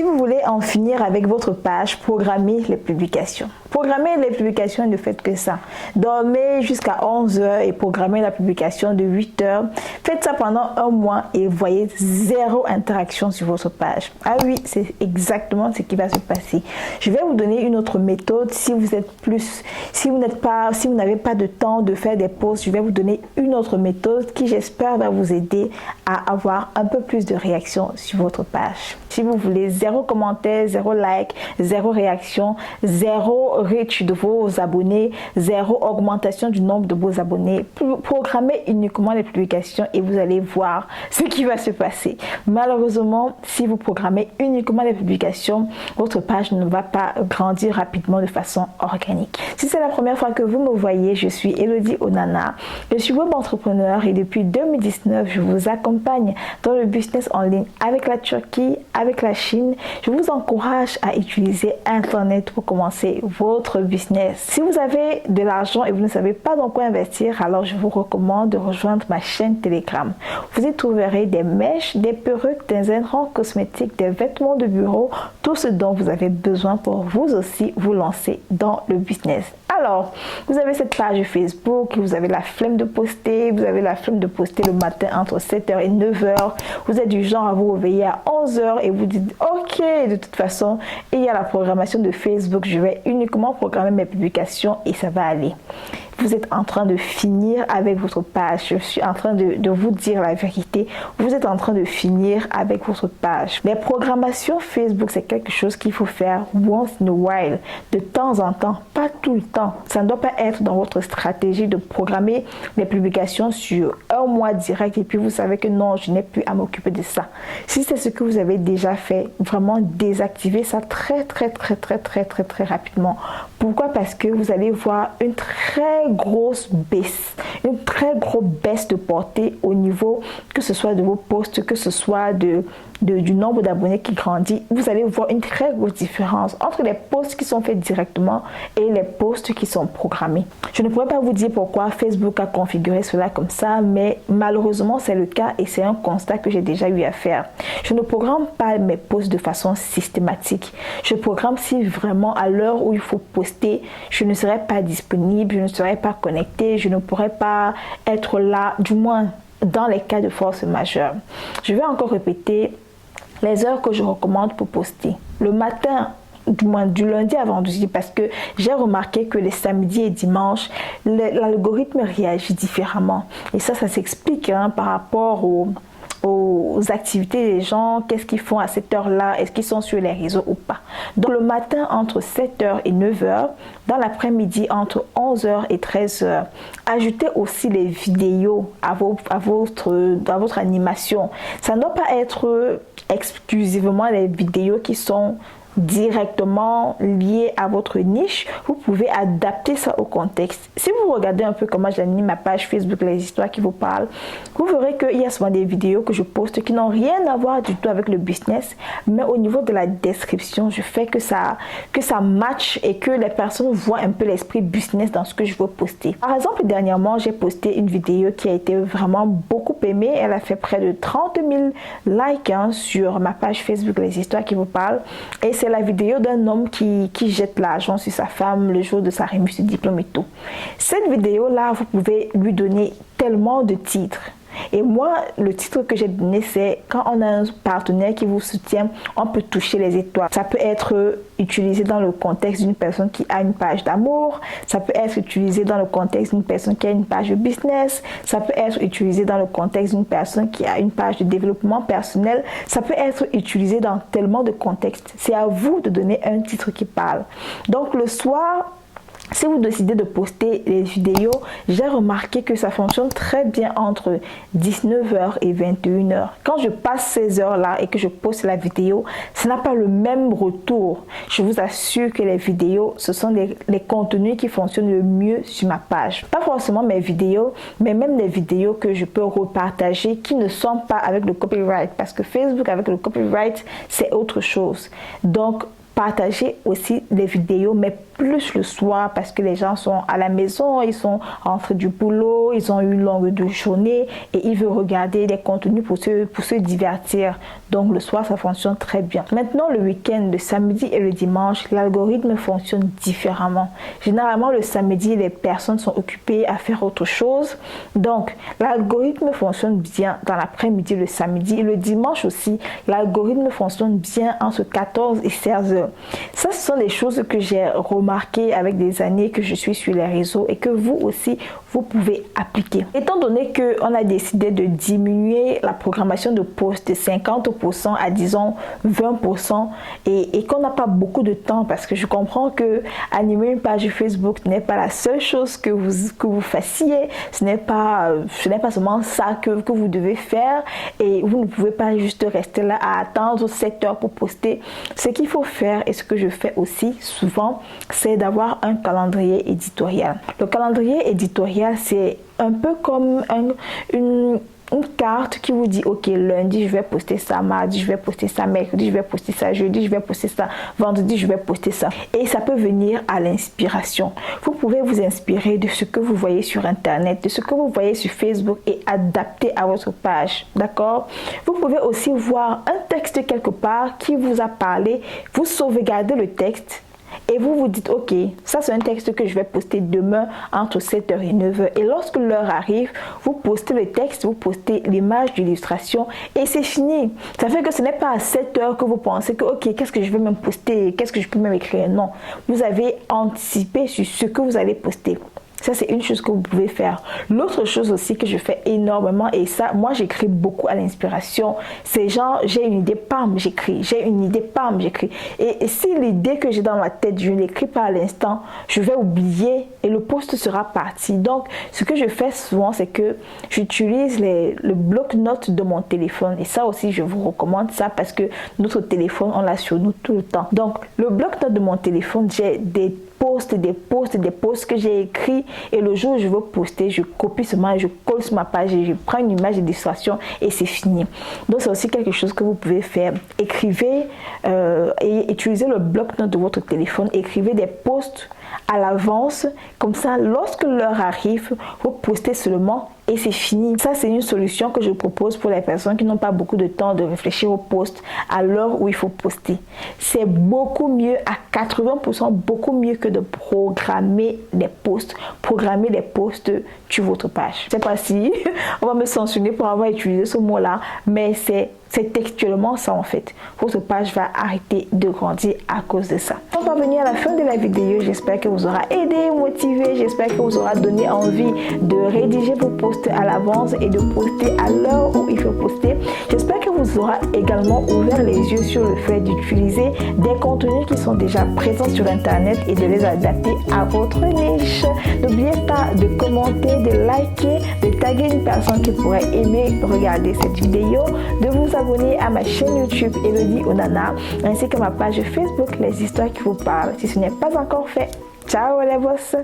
Si vous voulez en finir avec votre page, programmez les publications. Programmez les publications, ne faites que ça. Dormez jusqu'à 11 heures et programmez la publication de 8 heures. Faites ça pendant un mois et voyez zéro interaction sur votre page. Ah oui, c'est exactement ce qui va se passer. Je vais vous donner une autre méthode si vous n'avez pas de temps de faire des posts. Je vais vous donner une autre méthode qui, j'espère, va vous aider à avoir un peu plus de réactions sur votre page. Si vous voulez zéro commentaire, zéro like, zéro réaction, zéro reach de vos abonnés, zéro augmentation du nombre de vos abonnés, programmez uniquement les publications et vous allez voir ce qui va se passer. Malheureusement, si vous programmez uniquement les publications, votre page ne va pas grandir rapidement de façon organique. Si c'est la première fois que vous me voyez, je suis Elodie Onana, je suis web entrepreneur et depuis 2019, je vous accompagne dans le business en ligne avec la Turquie, avec la Chine. Je vous encourage à utiliser Internet pour commencer votre business. Si vous avez de l'argent et vous ne savez pas dans quoi investir, alors je vous recommande de rejoindre ma chaîne Telegram. Vous y trouverez des mèches, des perruques, des intrants cosmétiques, des vêtements de bureau, tout ce dont vous avez besoin pour vous aussi vous lancer dans le business. Alors, vous avez cette page Facebook, vous avez la flemme de poster, le matin entre 7h et 9h. Vous êtes du genre à vous réveiller à 11h et vous dites ok, de toute façon, il y a la programmation de Facebook, je vais uniquement programmer mes publications et ça va aller. Vous êtes en train de finir avec votre page. Je suis en train de vous dire la vérité. Vous êtes en train de finir avec votre page. Les programmations Facebook, c'est quelque chose qu'il faut faire once in a while, de temps en temps, pas tout le temps. Ça ne doit pas être dans votre stratégie de programmer les publications sur un mois direct et puis vous savez que non, je n'ai plus à m'occuper de ça. Si c'est ce que vous avez déjà fait, vraiment désactivez ça très rapidement. Pourquoi? Parce que vous allez voir une très grosse baisse de portée au niveau que ce soit de vos posts, que ce soit du nombre d'abonnés qui grandit. Vous allez voir une très grosse différence entre les posts qui sont faits directement et les posts qui sont programmés. Je ne pourrais pas vous dire pourquoi Facebook a configuré cela comme ça, mais malheureusement c'est le cas et c'est un constat que j'ai déjà eu à faire. Je ne programme pas mes posts de façon systématique. Je programme si vraiment à l'heure où il faut poster, je ne serai pas disponible, je ne serai pas connecté, je ne pourrai pas être là, du moins dans les cas de force majeure. Je vais encore répéter les heures que je recommande pour poster. Le matin, du moins du lundi à vendredi, parce que j'ai remarqué que les samedis et dimanches, l'algorithme réagit différemment. Et ça s'explique par rapport aux activités des gens, qu'est-ce qu'ils font à cette heure-là, est-ce qu'ils sont sur les réseaux ou pas. Donc le matin entre 7h et 9h, dans l'après-midi entre 11h et 13h. Ajoutez aussi les vidéos à votre animation. Ça ne doit pas être exclusivement les vidéos qui sont directement lié à votre niche. Vous pouvez adapter ça au contexte. Si vous regardez un peu comment j'anime ma page Facebook, les histoires qui vous parlent, vous verrez qu'il y a souvent des vidéos que je poste qui n'ont rien à voir du tout avec le business, mais au niveau de la description, je fais que ça match et que les personnes voient un peu l'esprit business dans ce que je veux poster. Par exemple, dernièrement, j'ai posté une vidéo qui a été vraiment beaucoup aimée. Elle a fait près de 30 000 likes sur ma page Facebook, les histoires qui vous parlent. Et c'est la vidéo d'un homme qui jette l'argent sur sa femme le jour de sa remise de diplôme et tout. Cette vidéo-là, vous pouvez lui donner tellement de titres. Et moi, le titre que j'ai donné, c'est quand on a un partenaire qui vous soutient, on peut toucher les étoiles. Ça peut être utilisé dans le contexte d'une personne qui a une page d'amour. Ça peut être utilisé dans le contexte d'une personne qui a une page de business. Ça peut être utilisé dans le contexte d'une personne qui a une page de développement personnel. Ça peut être utilisé dans tellement de contextes. C'est à vous de donner un titre qui parle. Donc le soir, si vous décidez de poster les vidéos, j'ai remarqué que ça fonctionne très bien entre 19h et 21h. Quand je passe ces heures-là et que je poste la vidéo, ça n'a pas le même retour. Je vous assure que les vidéos, ce sont les contenus qui fonctionnent le mieux sur ma page. Pas forcément mes vidéos, mais même les vidéos que je peux repartager qui ne sont pas avec le copyright. Parce que Facebook avec le copyright, c'est autre chose. Donc, partagez aussi les vidéos, mais plus le soir parce que les gens sont à la maison, ils sont rentrés du boulot, ils ont eu une longue journée et ils veulent regarder des contenus pour se divertir. Donc le soir, ça fonctionne très bien. Maintenant, le week-end, le samedi et le dimanche, l'algorithme fonctionne différemment. Généralement, le samedi, les personnes sont occupées à faire autre chose. Donc, l'algorithme fonctionne bien dans l'après-midi, le samedi. Et le dimanche aussi, l'algorithme fonctionne bien entre 14 et 16 heures. Ça, ce sont des choses que j'ai remarquées avec des années que je suis sur les réseaux et que vous aussi, vous pouvez appliquer. Étant donné qu'on a décidé de diminuer la programmation de posts de 50% à disons 20% et qu'on n'a pas beaucoup de temps, parce que je comprends que animer une page Facebook n'est pas la seule chose que vous fassiez, ce n'est pas seulement ça que vous devez faire et vous ne pouvez pas juste rester là à attendre 7 heures pour poster. Ce qu'il faut faire et ce que je fais aussi souvent, c'est d'avoir un calendrier éditorial. Le calendrier éditorial, c'est un peu comme une carte qui vous dit ok, lundi je vais poster ça, mardi je vais poster ça, mercredi je vais poster ça, jeudi je vais poster ça, vendredi je vais poster ça. Et ça peut venir à l'inspiration. Vous pouvez vous inspirer de ce que vous voyez sur internet, de ce que vous voyez sur Facebook et adapter à votre page, d'accord? Vous pouvez aussi voir un texte quelque part qui vous a parlé, vous sauvegardez le texte et vous vous dites ok, ça c'est un texte que je vais poster demain entre 7h et 9h et lorsque l'heure arrive, vous postez le texte, vous postez l'image d'illustration et c'est fini. Ça fait que ce n'est pas à 7h que vous pensez que ok, qu'est-ce que je vais même poster, qu'est-ce que je peux même écrire. Non, vous avez anticipé sur ce que vous allez poster. Ça, c'est une chose que vous pouvez faire. L'autre chose aussi que je fais énormément, et ça, moi, j'écris beaucoup à l'inspiration. C'est genre, j'ai une idée, pam, j'écris. J'ai une idée, pam, j'écris. Et si l'idée que j'ai dans ma tête, je ne l'écris pas à l'instant, je vais oublier et le post sera parti. Donc, ce que je fais souvent, c'est que j'utilise le bloc-notes de mon téléphone. Et ça aussi, je vous recommande ça parce que notre téléphone, on l'a sur nous tout le temps. Donc, le bloc-notes de mon téléphone, j'ai des posts que j'ai écrits et le jour où je veux poster, je copie seulement, je colle sur ma page et je prends une image d'illustration et c'est fini. Donc c'est aussi quelque chose que vous pouvez faire. Écrivez et utilisez le bloc-notes de votre téléphone, écrivez des posts à l'avance, comme ça lorsque l'heure arrive, vous postez seulement et c'est fini. Ça, c'est une solution que je propose pour les personnes qui n'ont pas beaucoup de temps de réfléchir au post à l'heure où il faut poster. C'est beaucoup mieux, à 80%, beaucoup mieux que de programmer des posts. Programmer des posts sur votre page. Je ne sais pas si on va me censurer pour avoir utilisé ce mot-là, mais c'est textuellement ça en fait. Votre page va arrêter de grandir à cause de ça. On va venir à la fin de la vidéo. J'espère que vous aura aidé, motivé. J'espère que vous aura donné envie de rédiger vos posts à l'avance et de poster à l'heure où il faut poster. J'espère que vous aura également ouvert les yeux sur le fait d'utiliser des contenus qui sont déjà présents sur internet et de les adapter à votre niche. N'oubliez pas de commenter, de liker, de taguer une personne qui pourrait aimer regarder cette vidéo, de vous abonner à ma chaîne YouTube Elodie Onana ainsi que ma page Facebook Les Histoires qui vous parlent si ce n'est pas encore fait. Ciao les boss!